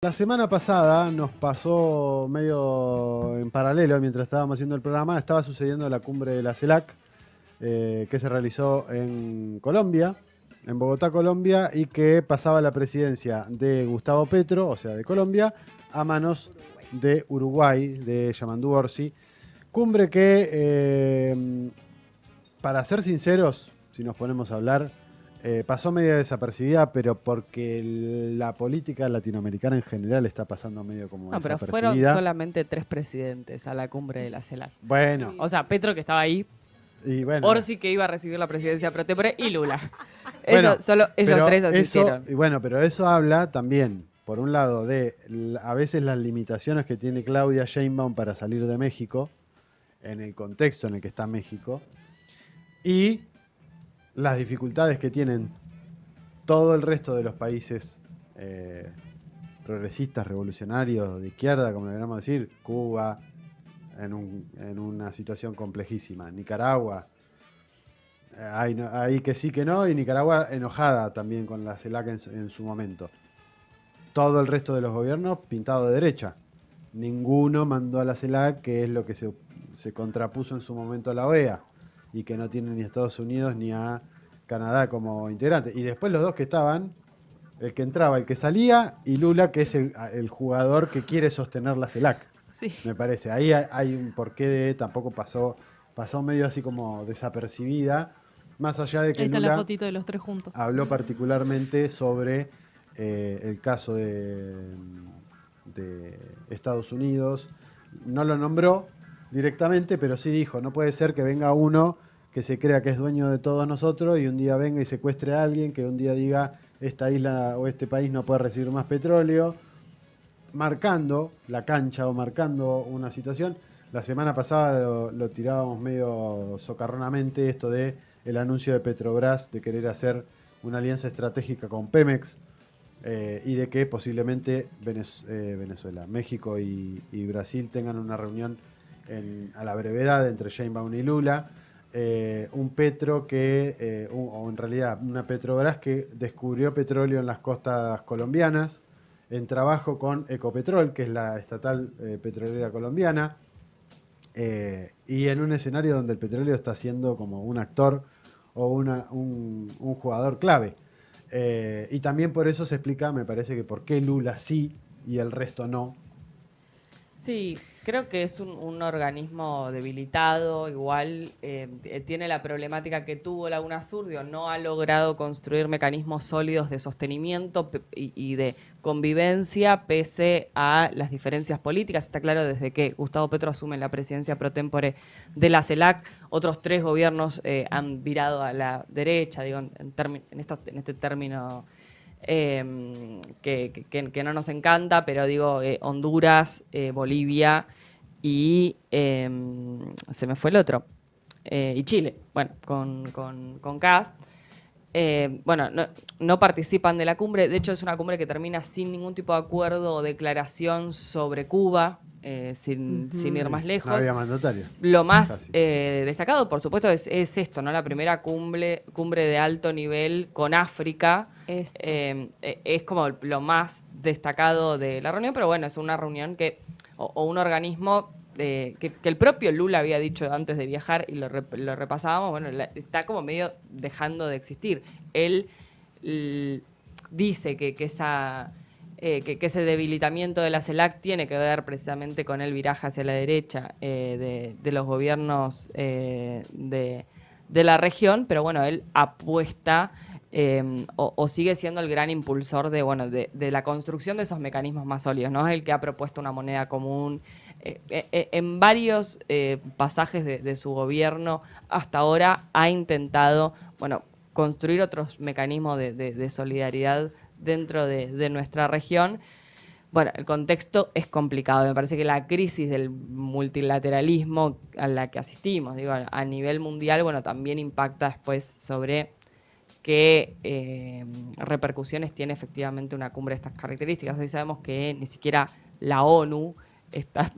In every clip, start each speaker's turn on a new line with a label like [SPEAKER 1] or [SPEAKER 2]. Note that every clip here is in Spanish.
[SPEAKER 1] La semana pasada nos pasó medio en paralelo, mientras estábamos haciendo el programa, estaba sucediendo la cumbre de la CELAC, que se realizó en Colombia, en Bogotá, Colombia, y que pasaba la presidencia de Gustavo Petro, o sea, de Colombia, a manos de Uruguay, de Yamandu Orsi. Cumbre que, para ser sinceros, si nos ponemos a hablar, pasó medio desapercibida, pero porque la política latinoamericana en general está pasando medio como
[SPEAKER 2] No, pero fueron
[SPEAKER 1] desapercibida.
[SPEAKER 2] solamente 3 presidentes a la cumbre de la CELAC.
[SPEAKER 1] Bueno,
[SPEAKER 2] O sea, Petro, que estaba ahí,
[SPEAKER 1] y bueno,
[SPEAKER 2] Orsi, que iba a recibir la presidencia pro tempore, y Lula.
[SPEAKER 1] bueno,
[SPEAKER 2] Solo ellos
[SPEAKER 1] pero
[SPEAKER 2] 3
[SPEAKER 1] eso,
[SPEAKER 2] asistieron.
[SPEAKER 1] y bueno, pero eso habla también, por un lado, de a veces las limitaciones que tiene Claudia Sheinbaum para salir de México, en el contexto en el que está México, y las dificultades que tienen todo el resto de los países progresistas, revolucionarios, de izquierda, como le queramos decir, Cuba, en una situación complejísima, Nicaragua, ahí que sí que no, y Nicaragua enojada también con la CELAC en su momento. Todo el resto de los gobiernos pintado de derecha. Ninguno mandó a la CELAC, que es lo que se contrapuso en su momento a la OEA, y que no tiene ni a Estados Unidos ni a Canadá como integrante. Y después los dos que estaban, el que entraba, el que salía, y Lula, que es el jugador que quiere sostener la CELAC.
[SPEAKER 2] Sí.
[SPEAKER 1] Me parece. Ahí hay un porqué de, tampoco pasó medio así como desapercibida, más allá de que
[SPEAKER 3] Ahí está la
[SPEAKER 1] Lula
[SPEAKER 3] fotito de los tres juntos.
[SPEAKER 1] habló particularmente sobre el caso de Estados Unidos. No lo nombró directamente, pero sí dijo, no puede ser que venga uno que se crea que es dueño de todos nosotros y un día venga y secuestre a alguien, que un día diga esta isla o este país no puede recibir más petróleo, marcando la cancha o marcando una situación. La semana pasada lo tirábamos medio socarronamente, esto de el anuncio de Petrobras de querer hacer una alianza estratégica con Pemex, y de que posiblemente Venezuela, México y Brasil tengan una reunión a la brevedad entre Sheinbaum y Lula. Un Petro que, o en realidad una Petrobras que descubrió petróleo en las costas colombianas, en trabajo con Ecopetrol, que es la estatal petrolera colombiana, y en un escenario donde el petróleo está siendo como un actor o un jugador clave. Y también por eso se explica, me parece, que por qué Lula sí y el resto no.
[SPEAKER 2] Sí, creo que es un organismo debilitado, igual tiene la problemática que tuvo la UNASUR, digo, no ha logrado construir mecanismos sólidos de sostenimiento y de convivencia pese a las diferencias políticas. Está claro, desde que Gustavo Petro asume la presidencia pro tempore de la CELAC, otros 3 gobiernos han virado a la derecha, digo, en este término que no nos encanta, pero digo, Honduras, Bolivia y se me fue el otro, y Chile, bueno, con Kast. Bueno, no participan de la cumbre, de hecho es una cumbre que termina sin ningún tipo de acuerdo o declaración sobre Cuba, sin ir más lejos.
[SPEAKER 1] No había mandatario.
[SPEAKER 2] Lo más destacado, por supuesto, es esto, ¿no? La primera cumbre de alto nivel con África. Es como lo más destacado de la reunión, pero bueno, es una reunión o un organismo que el propio Lula había dicho antes de viajar y lo repasábamos, bueno, está como medio dejando de existir. Él dice que ese debilitamiento de la CELAC tiene que ver precisamente con el viraje hacia la derecha de los gobiernos de la región, pero bueno, él apuesta o sigue siendo el gran impulsor de la construcción de esos mecanismos más sólidos, ¿no? Es el que ha propuesto una moneda común. En varios pasajes de su gobierno hasta ahora ha intentado, bueno, construir otros mecanismos de solidaridad dentro de nuestra región. Bueno, el contexto es complicado. Me parece que la crisis del multilateralismo a la que asistimos, digo, a nivel mundial, bueno, también impacta después sobre qué repercusiones tiene efectivamente una cumbre de estas características. Hoy sabemos que ni siquiera la ONU está...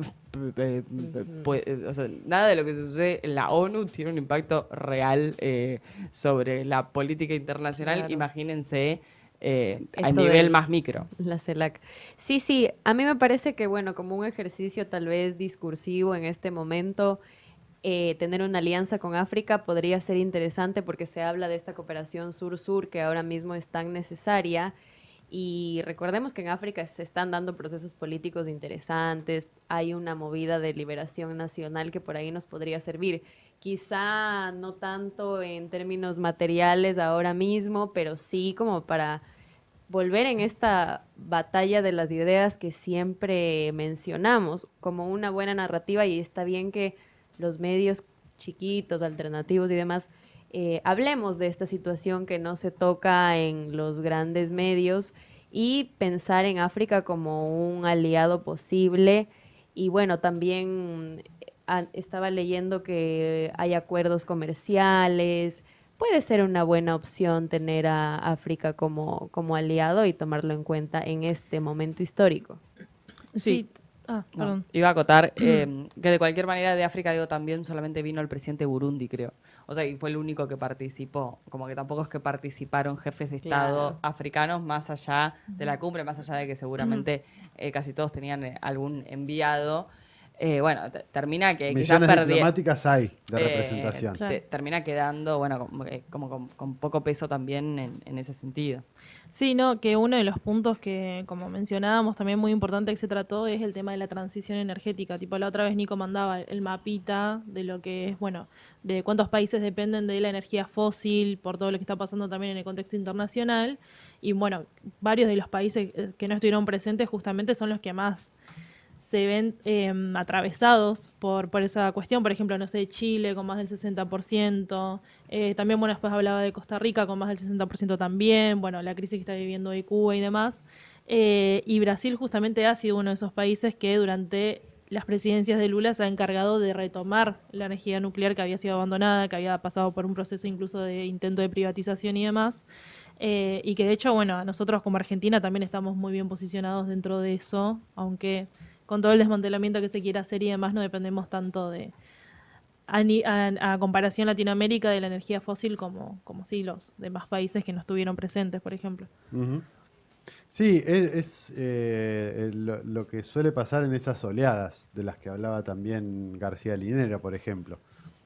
[SPEAKER 2] o sea, nada de lo que sucede en la ONU tiene un impacto real sobre la política internacional.
[SPEAKER 3] Claro.
[SPEAKER 2] Imagínense a nivel más micro.
[SPEAKER 3] La CELAC. Sí, a mí me parece que, bueno, como un ejercicio tal vez discursivo en este momento, tener una alianza con África podría ser interesante porque se habla de esta cooperación sur-sur que ahora mismo es tan necesaria. Y recordemos que en África se están dando procesos políticos interesantes, hay una movida de liberación nacional que por ahí nos podría servir. Quizá no tanto en términos materiales ahora mismo, pero sí como para volver en esta batalla de las ideas que siempre mencionamos como una buena narrativa, y está bien que los medios chiquitos, alternativos y demás, hablemos de esta situación que no se toca en los grandes medios y pensar en África como un aliado posible. Y bueno, también estaba leyendo que hay acuerdos comerciales. Puede ser una buena opción tener a África como aliado y tomarlo en cuenta en este momento histórico.
[SPEAKER 4] Sí.
[SPEAKER 2] No, iba a acotar que de cualquier manera de África, digo, también solamente vino el presidente de Burundi, creo. O sea, y fue el único que participó. Como que tampoco es que participaron jefes de Estado africanos más allá de la cumbre, más allá de que seguramente casi todos tenían algún enviado. Bueno, termina que
[SPEAKER 1] misiones
[SPEAKER 2] quizás
[SPEAKER 1] diplomáticas hay de representación.
[SPEAKER 2] Termina quedando, bueno, como con poco peso también en ese sentido.
[SPEAKER 4] Sí, no, que uno de los puntos que, como mencionábamos, también muy importante que se trató es el tema de la transición energética. Tipo, la otra vez Nico mandaba el mapita de lo que es, bueno, de cuántos países dependen de la energía fósil por todo lo que está pasando también en el contexto internacional. Y bueno, varios de los países que no estuvieron presentes justamente son los que más se ven atravesados por esa cuestión. Por ejemplo, no sé, Chile con más del 60%. También, bueno, después hablaba de Costa Rica con más del 60% también. Bueno, la crisis que está viviendo hoy Cuba y demás. Y Brasil justamente ha sido uno de esos países que durante las presidencias de Lula se ha encargado de retomar la energía nuclear que había sido abandonada, que había pasado por un proceso incluso de intento de privatización y demás. Y que de hecho, bueno, nosotros como Argentina también estamos muy bien posicionados dentro de eso, aunque con todo el desmantelamiento que se quiera hacer y demás, no dependemos tanto de, a comparación Latinoamérica, de la energía fósil como sí los demás países que no estuvieron presentes, por ejemplo.
[SPEAKER 1] Uh-huh. Sí, es lo que suele pasar en esas oleadas de las que hablaba también García Linera, por ejemplo,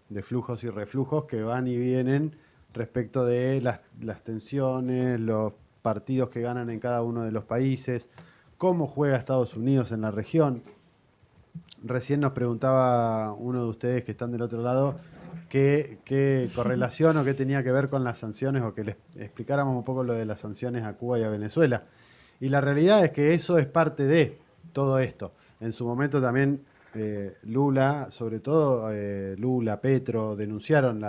[SPEAKER 1] de flujos y reflujos que van y vienen respecto de las tensiones, los partidos que ganan en cada uno de los países, cómo juega Estados Unidos en la región. Recién nos preguntaba uno de ustedes que están del otro lado qué correlación o qué tenía que ver con las sanciones, o que les explicáramos un poco lo de las sanciones a Cuba y a Venezuela. Y la realidad es que eso es parte de todo esto. En su momento también Lula, sobre todo Lula, Petro, denunciaron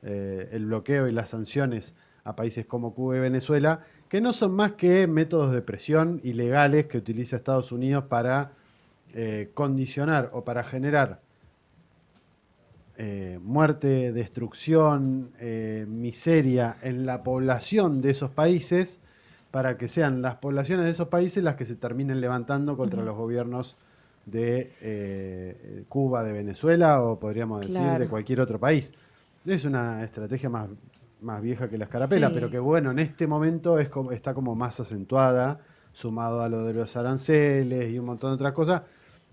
[SPEAKER 1] el bloqueo y las sanciones a países como Cuba y Venezuela, que no son más que métodos de presión ilegales que utiliza Estados Unidos para condicionar o para generar muerte, destrucción, miseria en la población de esos países, para que sean las poblaciones de esos países las que se terminen levantando contra los gobiernos de Cuba, de Venezuela, o podríamos decir de cualquier otro país. Es una estrategia más vieja que la escarapela, pero que bueno, en este momento está como más acentuada, sumado a lo de los aranceles y un montón de otras cosas.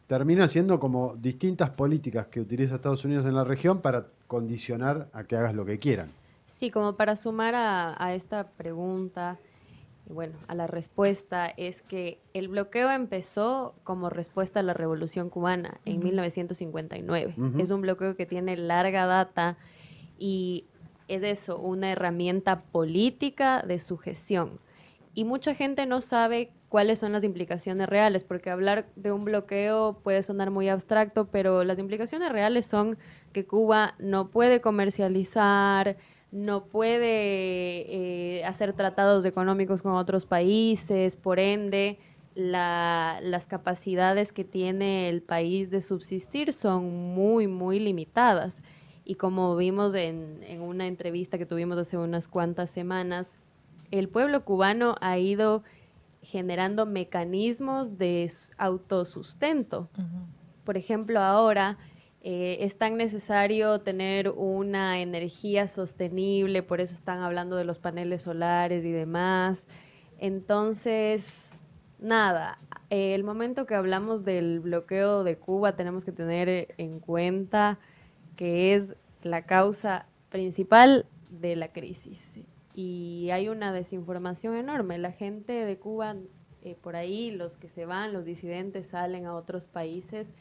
[SPEAKER 1] Termina siendo como distintas políticas que utiliza Estados Unidos en la región para condicionar a que hagas lo que quieran.
[SPEAKER 3] Sí, como para sumar a esta pregunta, y bueno, a la respuesta, es que el bloqueo empezó como respuesta a la Revolución Cubana en 1959. Es un bloqueo que tiene larga data y es eso, una herramienta política de sujeción. Y mucha gente no sabe cuáles son las implicaciones reales, porque hablar de un bloqueo puede sonar muy abstracto, pero las implicaciones reales son que Cuba no puede comercializar, no puede hacer tratados económicos con otros países, por ende, las capacidades que tiene el país de subsistir son muy, muy limitadas. Y como vimos en una entrevista que tuvimos hace unas cuantas semanas, el pueblo cubano ha ido generando mecanismos de autosustento. Por ejemplo, ahora es tan necesario tener una energía sostenible, por eso están hablando de los paneles solares y demás. Entonces, nada, el momento que hablamos del bloqueo de Cuba tenemos que tener en cuenta que es la causa principal de la crisis. Y hay una desinformación enorme. La gente de Cuba, por ahí, los que se van, los disidentes, salen a otros países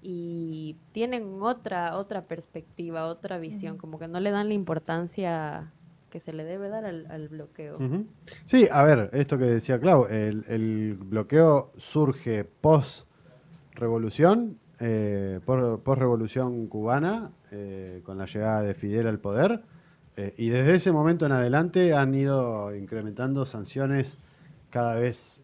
[SPEAKER 3] y tienen otra perspectiva, otra visión, como que no le dan la importancia que se le debe dar al bloqueo.
[SPEAKER 1] Ujú. Sí, a ver, esto que decía Clau, el bloqueo surge post-revolución, post-revolución cubana, con la llegada de Fidel al poder, y desde ese momento en adelante han ido incrementando sanciones cada vez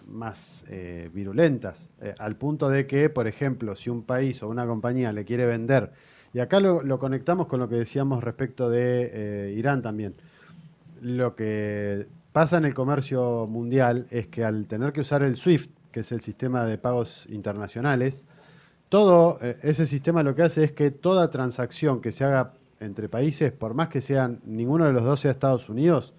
[SPEAKER 1] más virulentas, al punto de que, por ejemplo, si un país o una compañía le quiere vender, y acá lo conectamos con lo que decíamos respecto de Irán también, lo que pasa en el comercio mundial es que al tener que usar el SWIFT, que es el sistema de pagos internacionales, todo ese sistema lo que hace es que toda transacción que se haga entre países, por más que sean ninguno de los dos sea Estados Unidos,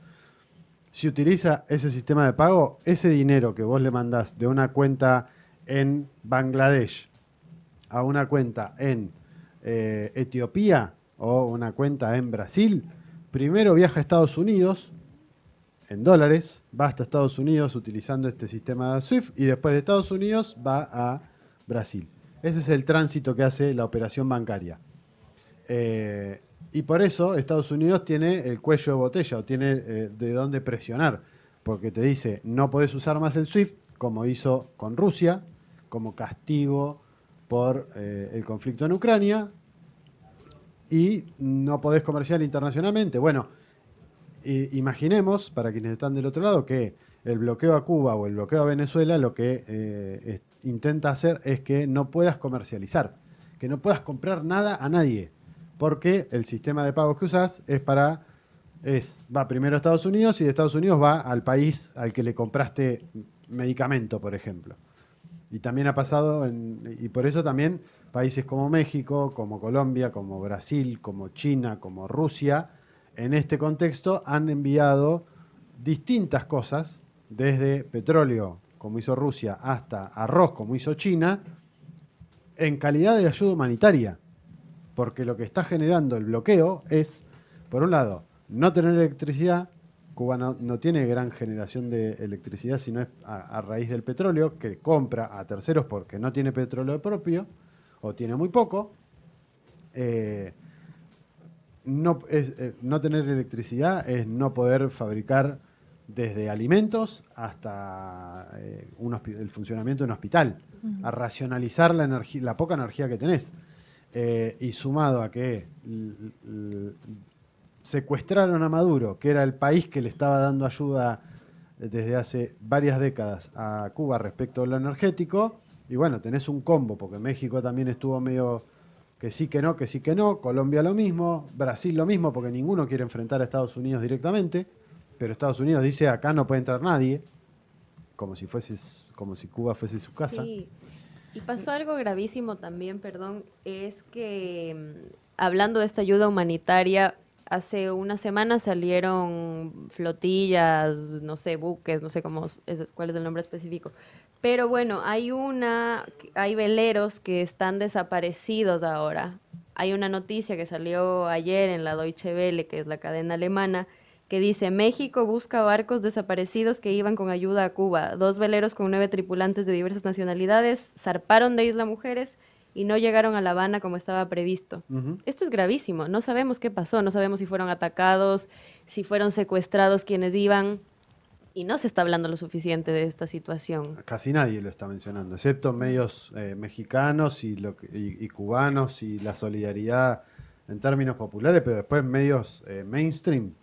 [SPEAKER 1] si utiliza ese sistema de pago, ese dinero que vos le mandás de una cuenta en Bangladesh a una cuenta en Etiopía o una cuenta en Brasil, primero viaja a Estados Unidos en dólares, va hasta Estados Unidos utilizando este sistema de SWIFT y después de Estados Unidos va a Brasil. Ese es el tránsito que hace la operación bancaria. Y por eso Estados Unidos tiene el cuello de botella o tiene de dónde presionar, porque te dice no podés usar más el SWIFT como hizo con Rusia, como castigo por el conflicto en Ucrania, y no podés comerciar internacionalmente. Bueno, imaginemos, para quienes están del otro lado, que el bloqueo a Cuba o el bloqueo a Venezuela lo que intenta hacer es que no puedas comercializar, que no puedas comprar nada a nadie, porque el sistema de pagos que usás va primero a Estados Unidos y de Estados Unidos va al país al que le compraste medicamento, por ejemplo. Y también ha pasado, y por eso también países como México, como Colombia, como Brasil, como China, como Rusia, en este contexto han enviado distintas cosas, desde petróleo, como hizo Rusia, hasta arroz, como hizo China, en calidad de ayuda humanitaria. Porque lo que está generando el bloqueo es, por un lado, no tener electricidad. Cuba no tiene gran generación de electricidad, sino es a raíz del petróleo, que compra a terceros porque no tiene petróleo propio, o tiene muy poco. No tener electricidad es no poder fabricar desde alimentos hasta el funcionamiento de un hospital, a racionalizar la energía, la poca energía que tenés. Y sumado a que secuestraron a Maduro, que era el país que le estaba dando ayuda desde hace varias décadas a Cuba respecto a lo energético, y bueno, tenés un combo, porque México también estuvo medio que sí que no, Colombia lo mismo, Brasil lo mismo, porque ninguno quiere enfrentar a Estados Unidos directamente, pero Estados Unidos dice acá no puede entrar nadie, como si Cuba fuese su casa.
[SPEAKER 3] Sí. Y pasó algo gravísimo también, perdón, es que hablando de esta ayuda humanitaria, hace una semana salieron flotillas, no sé, buques, no sé cuál es el nombre específico. Pero bueno, hay veleros que están desaparecidos ahora. Hay una noticia que salió ayer en la Deutsche Welle, que es la cadena alemana, que dice, México busca barcos desaparecidos que iban con ayuda a Cuba. 2 veleros con 9 tripulantes de diversas nacionalidades zarparon de Isla Mujeres y no llegaron a La Habana como estaba previsto.
[SPEAKER 1] Uh-huh.
[SPEAKER 3] Esto es gravísimo. No sabemos qué pasó, no sabemos si fueron atacados, si fueron secuestrados quienes iban, y no se está hablando lo suficiente de esta situación.
[SPEAKER 1] Casi nadie lo está mencionando, excepto medios mexicanos y cubanos y la solidaridad en términos populares, pero después medios mainstream.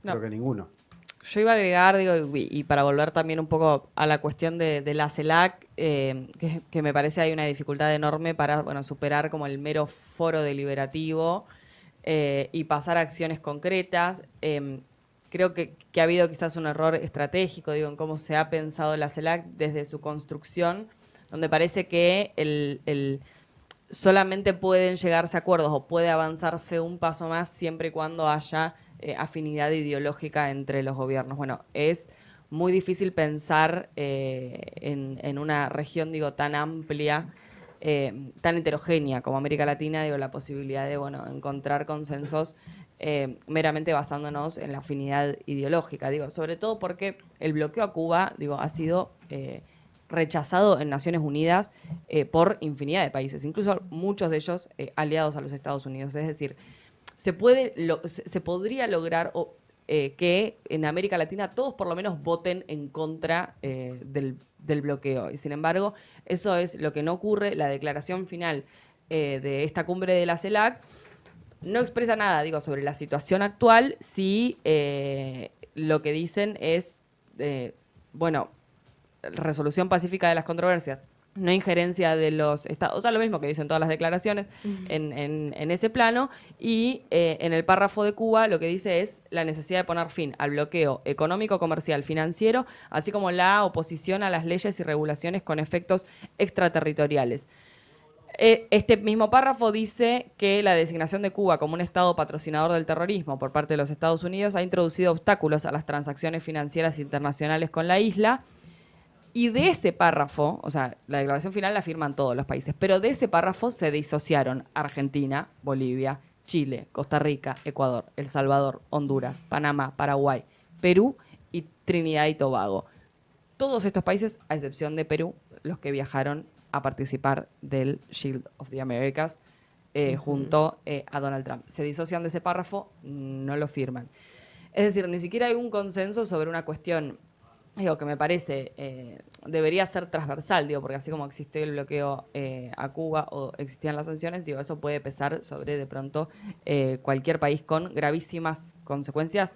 [SPEAKER 2] No.
[SPEAKER 1] Creo que ninguno.
[SPEAKER 2] Yo iba a agregar, y para volver también un poco a la cuestión de la CELAC, que me parece hay una dificultad enorme para superar como el mero foro deliberativo y pasar a acciones concretas. Creo que ha habido quizás un error estratégico, en cómo se ha pensado la CELAC desde su construcción, donde parece que solamente pueden llegarse a acuerdos o puede avanzarse un paso más siempre y cuando haya afinidad ideológica entre los gobiernos. Bueno, es muy difícil pensar en una región, digo, tan amplia, tan heterogénea como América Latina, digo, la posibilidad de, bueno, encontrar consensos meramente basándonos en la afinidad ideológica, digo, sobre todo porque el bloqueo a Cuba, digo, ha sido rechazado en Naciones Unidas por infinidad de países, incluso muchos de ellos aliados a los Estados Unidos. Es decir, se podría lograr que en América Latina todos por lo menos voten en contra del bloqueo. Y sin embargo, eso es lo que no ocurre. La declaración final de esta cumbre de la CELAC no expresa nada, digo, sobre la situación actual, si lo que dicen es, bueno, resolución pacífica de las controversias, no injerencia de los estados, o sea, lo mismo que dicen todas las declaraciones en ese plano, y en el párrafo de Cuba lo que dice es la necesidad de poner fin al bloqueo económico, comercial, financiero, así como la oposición a las leyes y regulaciones con efectos extraterritoriales. Este mismo párrafo dice que la designación de Cuba como un estado patrocinador del terrorismo por parte de los Estados Unidos ha introducido obstáculos a las transacciones financieras internacionales con la isla. Y de ese párrafo, o sea, la declaración final la firman todos los países, pero de ese párrafo se disociaron Argentina, Bolivia, Chile, Costa Rica, Ecuador, El Salvador, Honduras, Panamá, Paraguay, Perú y Trinidad y Tobago. Todos estos países, a excepción de Perú, los que viajaron a participar del Shield of the Americas junto a Donald Trump. Se disocian de ese párrafo, no lo firman. Es decir, ni siquiera hay un consenso sobre una cuestión, digo, que me parece debería ser transversal, digo, porque así como existió el bloqueo a Cuba o existían las sanciones, digo, eso puede pesar sobre de pronto cualquier país con gravísimas consecuencias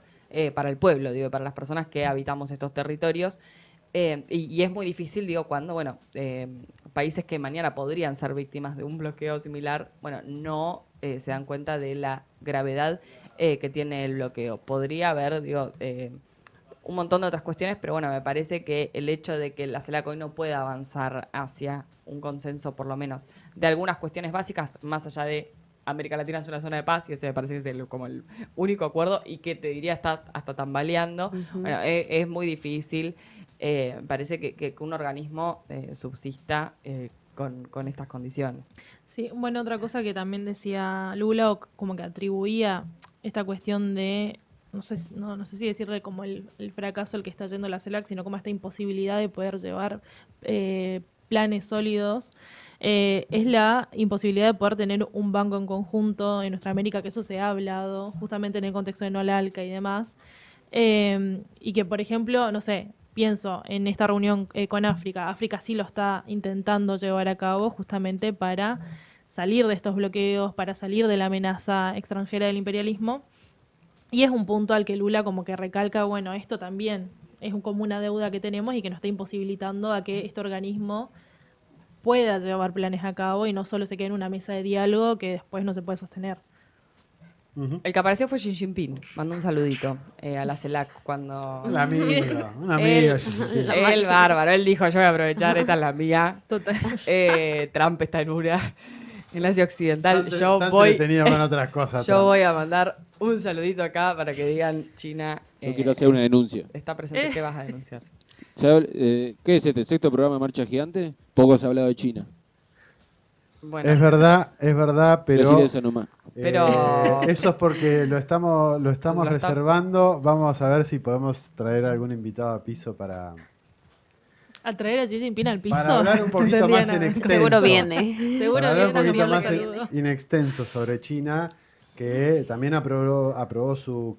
[SPEAKER 2] para el pueblo, digo, para las personas que habitamos estos territorios. Y es muy difícil, digo, cuando, bueno, países que mañana podrían ser víctimas de un bloqueo similar, bueno, no se dan cuenta de la gravedad que tiene el bloqueo. Podría haber, digo, un montón de otras cuestiones, pero bueno, me parece que el hecho de que la CELAC hoy no pueda avanzar hacia un consenso, por lo menos, de algunas cuestiones básicas, más allá de América Latina es una zona de paz, y ese me parece que es como el único acuerdo, y que te diría está hasta tambaleando. Bueno, es muy difícil. Parece que un organismo subsista con estas condiciones.
[SPEAKER 4] Sí, bueno, otra cosa que también decía Lula, o como que atribuía esta cuestión de, no sé si decirle como el fracaso al que está yendo la CELAC, sino como esta imposibilidad de poder llevar planes sólidos, es la imposibilidad de poder tener un banco en conjunto en nuestra América, que eso se ha hablado justamente en el contexto de Nolalca y demás, y que, por ejemplo, no sé, pienso en esta reunión con África. África sí lo está intentando llevar a cabo justamente para salir de estos bloqueos, para salir de la amenaza extranjera del imperialismo. Y es un punto al que Lula como que recalca, bueno, esto también es como una deuda que tenemos y que nos está imposibilitando a que este organismo pueda llevar planes a cabo y no solo se quede en una mesa de diálogo que después no se puede sostener.
[SPEAKER 2] El que apareció fue Xi Jinping. Mandó un saludito a la CELAC cuando...
[SPEAKER 1] Un amigo.
[SPEAKER 2] El bárbaro. Él dijo, yo voy a aprovechar, esta es la mía.
[SPEAKER 4] Total.
[SPEAKER 2] Trump está en una... En Asia Occidental.
[SPEAKER 1] Tan entretenido con otras cosas.
[SPEAKER 2] Yo voy a mandar un saludito acá para que digan, China...
[SPEAKER 5] Yo quiero hacer una denuncia.
[SPEAKER 2] Está presente. ¿Qué vas a denunciar?
[SPEAKER 5] ¿Qué es este sexto programa de Marcha Gigante? Poco se ha hablado de China.
[SPEAKER 2] Bueno,
[SPEAKER 1] Es verdad, pero...
[SPEAKER 5] Decir eso nomás.
[SPEAKER 2] Pero-
[SPEAKER 1] eso es porque lo estamos reservando. Vamos a ver si podemos traer algún invitado a piso para
[SPEAKER 4] A traer a Xi Jinping al piso.
[SPEAKER 1] hablar un
[SPEAKER 4] No
[SPEAKER 1] poquito
[SPEAKER 4] entendía
[SPEAKER 1] más en
[SPEAKER 4] nada.
[SPEAKER 1] extenso.
[SPEAKER 3] Seguro viene.
[SPEAKER 4] Seguro
[SPEAKER 1] Para hablar un
[SPEAKER 4] viene,
[SPEAKER 1] poquito
[SPEAKER 4] también
[SPEAKER 1] más
[SPEAKER 4] le saludo.
[SPEAKER 1] in extenso sobre China, que también aprobó su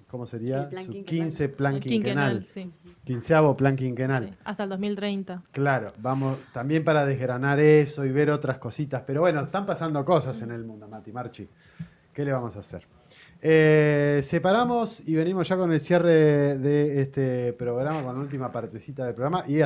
[SPEAKER 1] ¿cómo sería?
[SPEAKER 3] El plan
[SPEAKER 1] Su
[SPEAKER 3] quinquenal.
[SPEAKER 1] 15 plan
[SPEAKER 4] Quinquenal,
[SPEAKER 1] quinquenal.
[SPEAKER 4] sí.
[SPEAKER 1] 15º plan quinquenal.
[SPEAKER 4] Sí, hasta el 2030.
[SPEAKER 1] Claro, vamos también para desgranar eso y ver otras cositas. Pero bueno, están pasando cosas en el mundo, Mati Marchi. ¿Qué le vamos a hacer? Separamos y venimos ya con el cierre de este programa, con la última partecita del programa. Y